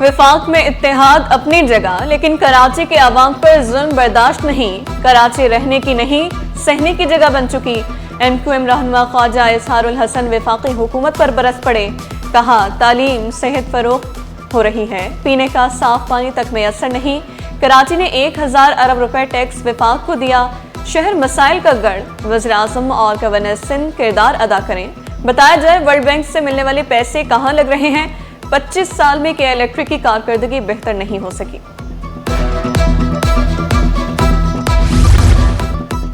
विफाक में इत्तेहाद अपनी जगह, लेकिन कराची के अवाम पर जुल्म बर्दाश्त नहीं। कराची रहने की नहीं सहने की जगह बन चुकी। MQM रहनुमा ख्वाजा इजहारुल हसन वफाकी हुकूमत पर बरस पड़े। कहा तालीम सेहत फरोख्त हो रही है, पीने का साफ पानी तक मैसर नहीं। कराची ने 1000 अरब रुपए टैक्स विफाक को दिया। शहर मसाइल का गढ़, वज़ीर आज़म और गवर्नर सिंध किरदार अदा करें। बताया जाए वर्ल्ड बैंक से मिलने वाले पैसे कहाँ लग रहे हैं। 25 साल में के इलेक्ट्रिक की कारकर्दगी बेहतर नहीं हो सकी।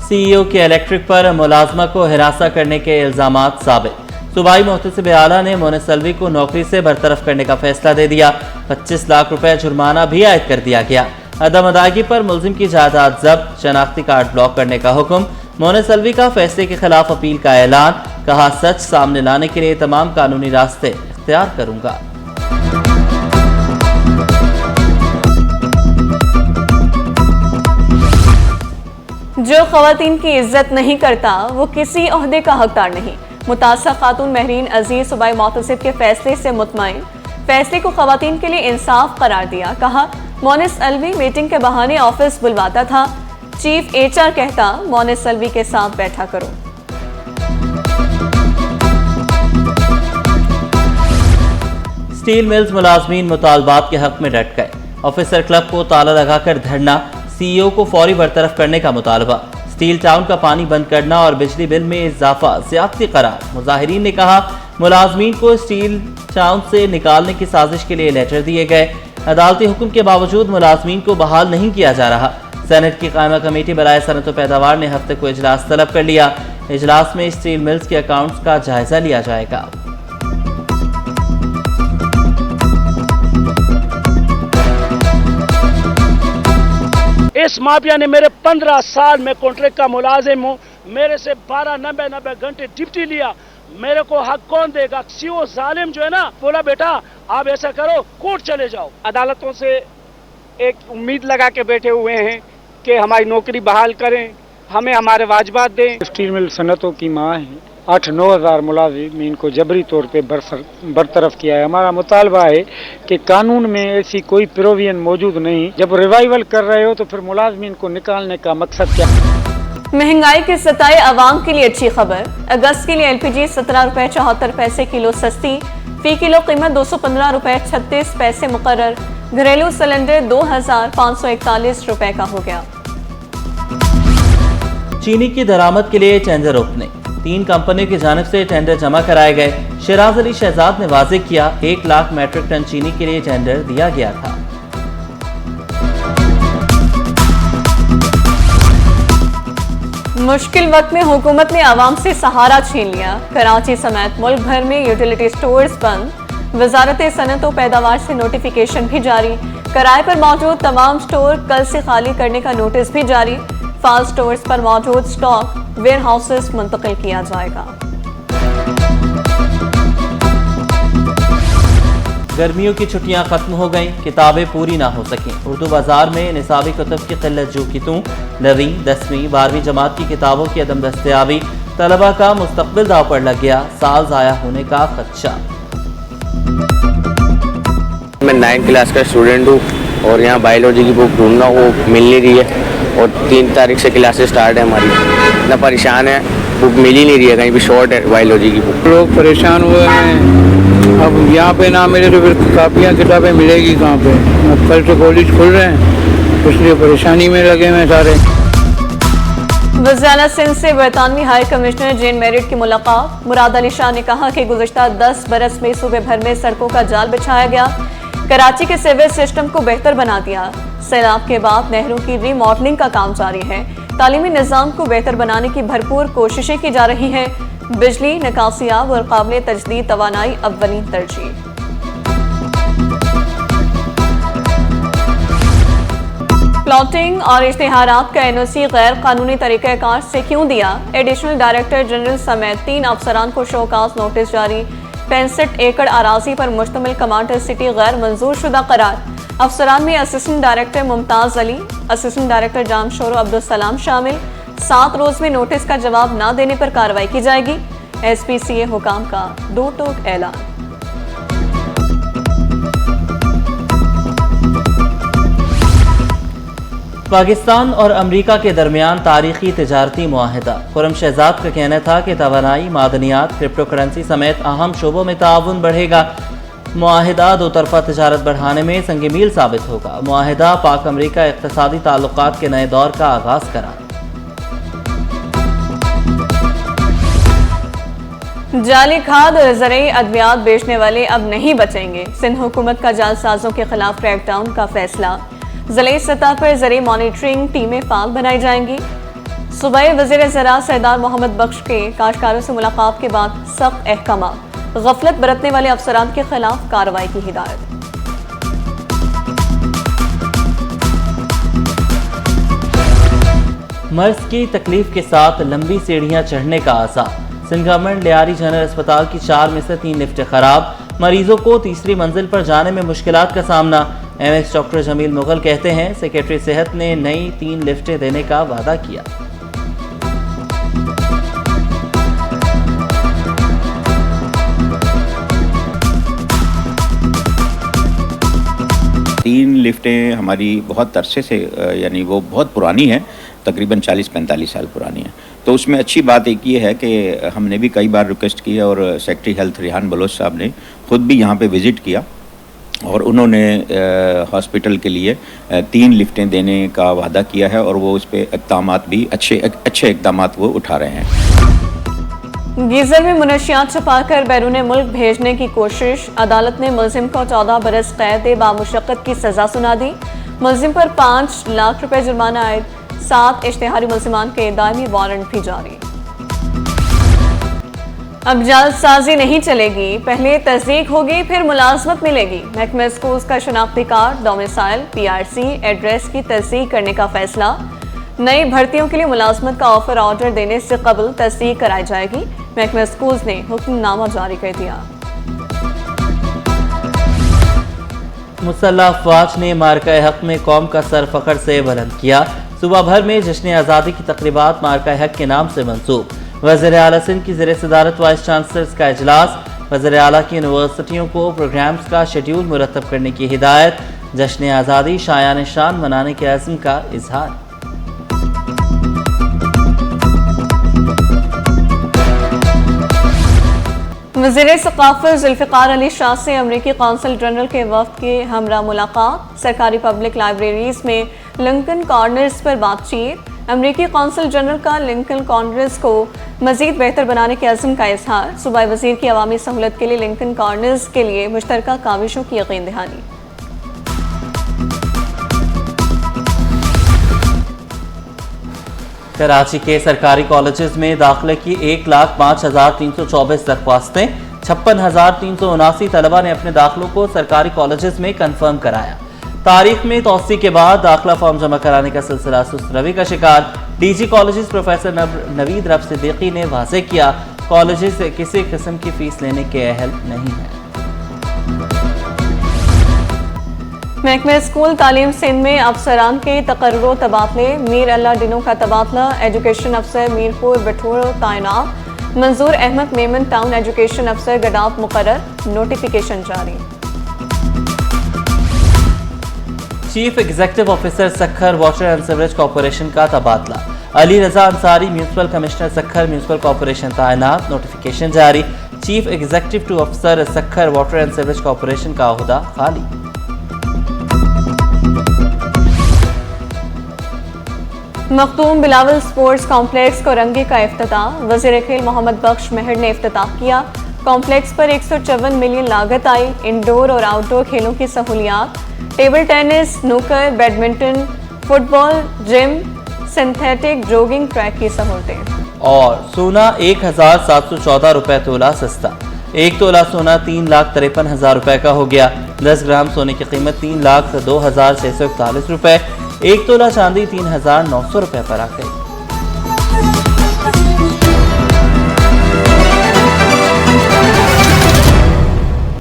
CEO के इलेक्ट्रिक पर मुलाजमा को हिरासा करने के इल्जामात साबित। सूबाई मुहतसिब आला ने मोनिस अलवी को नौकरी से बरतरफ करने का फैसला दे दिया। 25 लाख रुपए जुर्माना भी आयद कर दिया गया। अदम अदायगी पर मुलजिम की जायदाद जब्त, शनाख्ती कार्ड ब्लॉक करने का हुक्म। मोनिस अलवी का फैसले के खिलाफ अपील का ऐलान। कहा सच सामने लाने के लिए तमाम कानूनी रास्ते इख्तियार करूंगा। जो खवातीन की इज्जत नहीं करता वो किसी ओहदे का हकदार नहीं। मुतासर खातून महरीन अजीज सूबाई मुहतसिब के फैसले से मुतमईन। फैसले को खवातीन के लिए इंसाफ करार दिया। कहा मोनिस अलवी मीटिंग के बहाने ऑफिस बुलवाता था। चीफ HR कहता मोनिस अलवी के साथ बैठा करो। स्टील मिल्स मुलाजमीन मुतालबात के हक में डट गए। ऑफिसर क्लब को ताला लगाकर धरना। CEO को फौरी बरतरफ करने का मुतालबा। स्टील टाउन का पानी बंद करना और बिजली बिल में इजाफा ज्यादती करार। मुजाहिरीन ने कहा मुलाजमीन को स्टील टाउन से निकालने की साजिश के लिए लेटर दिए गए। अदालती हुक्म के बावजूद मुलाजमीन को बहाल नहीं किया जा रहा। सेनेट की कायमा कमेटी बराए सनत व पैदावार ने हफ्ते को इजलास तलब कर लिया। इजलास में स्टील मिल्स के अकाउंट्स का जायजा लिया जाएगा। इस माफिया ने मेरे 15 साल में कॉन्ट्रैक्ट का मुलाजिम हूँ, मेरे से 12-90 घंटे ड्यूटी लिया। मेरे को हक कौन देगा? CO जालिम जो है ना, बोला बेटा आप ऐसा करो कोर्ट चले जाओ। अदालतों से एक उम्मीद लगा के बैठे हुए हैं कि हमारी नौकरी बहाल करें, हमें हमारे वाजिबात दें। स्टील मिल सनतों की माँ है। 8-9 हज़ार मुलाजिमीन को जबरी तौर पे बरतरफ किया है। हमारा मुतालबा है कि कानून में ऐसी कोई प्रोविजन मौजूद नहीं। जब रिवाइवल कर रहे हो तो फिर मुलाजिमीन को निकालने का मकसद क्या? महंगाई के सताए अवाम के लिए अच्छी खबर। अगस्त के लिए LPG 17 रुपए 74 पैसे किलो सस्ती। फी किलो कीमत 215 रुपए 36 पैसे मुकर्रर। घरेलू सिलेंडर 2541 रुपए का हो गया। चीनी की दरामद के लिए टेंडर ओपनिंग। 3 कंपनियों की जानिब से टेंडर जमा कराए गए। शिराज अली शहजाद ने वाज़ेह किया 1 लाख मैट्रिक टन चीनी के लिए टेंडर दिया गया था। मुश्किल वक्त में हुकूमत ने आवाम से सहारा छीन लिया। कराची समेत मुल्क भर में यूटिलिटी स्टोर्स बंद। वजारत सनत व पैदावार से नोटिफिकेशन भी जारी। किराए पर मौजूद तमाम स्टोर कल से खाली करने का नोटिस भी जारी। फाल स्टोर्स पर मौजूद स्टॉक वेयर हाउसेस मुंतकिल किया जाएगा। गर्मियों की छुट्टियां खत्म हो गईं, किताबें पूरी ना हो सकें। उर्दू बाजार में निसाबी कुतुब की किल्लत जो कि 9वीं 10वीं 12वीं जमात की किताबों की अदम दस्तयाबी। तलबा का मुस्तकबिल दाव पर लग गया। साल ज़ाया होने का खदशा। मैं 9th क्लास का स्टूडेंट हूँ और यहाँ बायोलॉजी की बुक ढूंढना वो मिल नहीं रही है और 3 तारीख से क्लासेस स्टार्ट है हमारी। इतना परेशान है, बुक मिल ही नहीं रही है, कहीं भी शॉर्ट है बायोलॉजी की बुक। लोग परेशान हुए हैं। अब यहाँ पे ना मिले तो फिर कापियाँ किताबें मिलेगी कहाँ पे? अब कल से कॉलेज खुल रहे हैं, इसलिए परेशानी में लगे हुए सारे। वज़ीर सिंध से बरतानवी हाई कमिश्नर जेन मेरिट की मुलाकात। मुराद अली शाह ने कहा कि गुज़श्ता 10 बरस में सूबे भर में सड़कों का जाल बिछाया गया, कराची के सिविल सिस्टम को बेहतर बना दिया। सैलाब के बाद नहरों की रीमॉडलिंग का काम जारी है। तालीमी निज़ाम को बेहतर बनाने की भरपूर कोशिशें की जा रही हैं। बिजली, निकासियाब और काबिल तजदीद तवानाई अव्वलीन तरजीह। प्लॉटिंग और इश्तिहारात का NOC गैर कानूनी तरीक़ाकार से क्यों दिया? एडिशनल डायरेक्टर जनरल समेत 3 अफसरान को शोकास नोटिस जारी। 65 एकड़ अराजी पर मुश्तमिल कमांडर सिटी गैर मंजूर शुदा करार। अफसरान में assistant director Mumtaz Ali, assistant director Jamshoro Abdul Salam शामिल। 7 रोज में नोटिस का जवाब न देने पर कार्रवाई की जाएगी। SPCA हुकाम का 2 टोक ऐलान। पाकिस्तान और अमरीका के दरमियान तारीखी तिजारती मुआहिदा। खुर्रम शहजाद का कहना था कि तवानाई, मादनियात, क्रिप्टो करेंसी समेत अहम शोबों में ताउन बढ़ेगा। मुआहिदा दो तरफा तिजारत बढ़ाने में संग मील साबित होगा। मुआहिदा पाक अमरीका इक़्तिसादी ताल्लुकात के नए दौर का आगाज करा। जाली खाद और ज़रूरी अद्वियात बेचने वाले अब नहीं बचेंगे। सिंध हुकूमत का जालसाजों के खिलाफ क्रैकडाउन का फैसला। ज़िले सतह पर ज़रूरी मॉनिटरिंग टीमें फाल बनाई जाएंगी। सूबाई वज़ीर ज़राअत सरदार मोहम्मद बख्श के काश्तकारों से मुलाकात के बाद सख्त अहकाम। गफलत बरतने वाले अफसरान के खिलाफ कार्रवाई की हिदायत। मर्ज की तकलीफ के साथ लंबी सीढ़ियां चढ़ने का आसार। सिंध गवर्नमेंट लियारी जनरल अस्पताल की 4 में से 3 लिफ्टें खराब। मरीजों को तीसरी मंजिल पर जाने में मुश्किलात का सामना। एमएस डॉक्टर जमील मुगल कहते हैं, सेक्रेटरी सेहत ने नई 3 लिफ्टें देने का वादा किया। तीन लिफ्टें हमारी बहुत अरसे से यानी वो बहुत पुरानी है, तकरीबन 40-45 साल पुरानी है। तो उसमें अच्छी बात एक ये है कि हमने भी कई बार रिक्वेस्ट की है और सेक्रेटरी हेल्थ रिहान बलोच साहब ने खुद भी यहाँ पे विज़िट किया और उन्होंने हॉस्पिटल के लिए 3 लिफ्टें देने का वादा किया है और वो उस पर इक़दामात भी अच्छे इक़दामात वो उठा रहे हैं। गीजर में मुनशियात छुपाकर बैरून मुल्क भेजने की कोशिश। अदालत ने मुलजिम को 14 बरस कैद बामुशक्कत की सजा सुना दी। मुलजिम पर 5 लाख रुपए जुर्माना आयद। 7 इश्तिहारी मुलजिमान के दायमी वारंट भी जारी। अब जालसाजी नहीं चलेगी, पहले तस्दीक होगी फिर मुलाजमत मिलेगी। महकमा स्कूल्स का शनाख्ती कार्ड, डोमिसाइल, PRC एड्रेस की तस्दीक करने का फैसला। नई भर्तियों के लिए मुलाजमत का ऑफर ऑर्डर देने से कबल तस्दीक कराई जाएगी। महकमा स्कूल्स ने हुक्मनामा जारी कर दिया। मुसल्लह अफवाज ने मार्का हक में कौम का सर फखर से बुलंद किया। सुबह भर में जश्न आज़ादी की तकरीबात मार्का हक के नाम से मंसूब। वज़ीर आला सिंध की ज़ेर सदारत वाइस चांसलर्स का इजलास। वज़ीर आला की यूनिवर्सिटियों को प्रोग्राम्स का शेड्यूल मुरतब करने की हिदायत। जश्न आज़ादी शायान शान मनाने के अज़्म का इजहार। वज़ीर सक़ाफ़त ज़ुल्फ़िकार अली शाह से अमरीकी कौंसल जनरल के वफ़द के हमरा मुलाकात। सरकारी पब्लिक लाइब्रेरीज़ में लिंकन कॉर्नर्स पर बातचीत। अमरीकी कौंसल जनरल का लिंकन कॉर्नर्स को मज़ीद बेहतर बनाने के अज़्म का इजहार। सूबाई वज़ीर की अवामी सहूलत के लिए लिंकन कॉर्नर्स के लिए मुश्तरका काविशों की यकीन दहानी। कराची के सरकारी कॉलेजेस में दाखिले की 1,05,324 दरख्वास्तें। 56,379 तलबा ने अपने दाखिलों को सरकारी कॉलेजेस में कंफर्म कराया। तारीख में तोसी के बाद दाखिला फॉर्म जमा कराने का सिलसिला सुस्त रवि का शिकार। DG colleges professor Naveed rough Siddiqui ने वाज़ेह किया, कॉलेजेस से किसी किस्म की फीस लेने के अहल नहीं है। महकमा स्कूल तालीम सिंध में अफसरान के तकर्रो तबादले। मीर अल्लाह डिनो का तबादला। एजुकेशन अफसर मीरपुर बठूर तैनात। मंजूर अहमद मेमन टाउन एजुकेशन अफसर गडाफ मुकर्रर। नोटिफिकेशन जारी। Chief executive officer Sukkur water and sewerage corporation का तबादला। Ali Raza Ansari municipal commissioner Sukkur municipal corporation तैनात। नोटिफिकेशन जारी। Chief executive officer Sukkur water and sewerage corporation का ओहदा खाली। मखदूम बिलावल स्पोर्ट्स कॉम्प्लेक्स को रंगे का इफ्तिताह। वज़ीर खेल मोहम्मद बख्श महर ने इफ्तिताह किया। कॉम्प्लेक्स पर 154 मिलियन लागत आई। इंडोर और आउटडोर खेलों की सहूलियात। Table tennis, snooker, badminton, football, gym, synthetic jogging track की सहूलतें। और सोना 1,714 रुपए तोला सस्ता। 1 तोला सोना 3,53,000 रुपए का हो गया। 10 ग्राम सोने की कीमत 3,02,641 रुपए। 1 तोला चांदी 3,900 रुपए पर आ गई।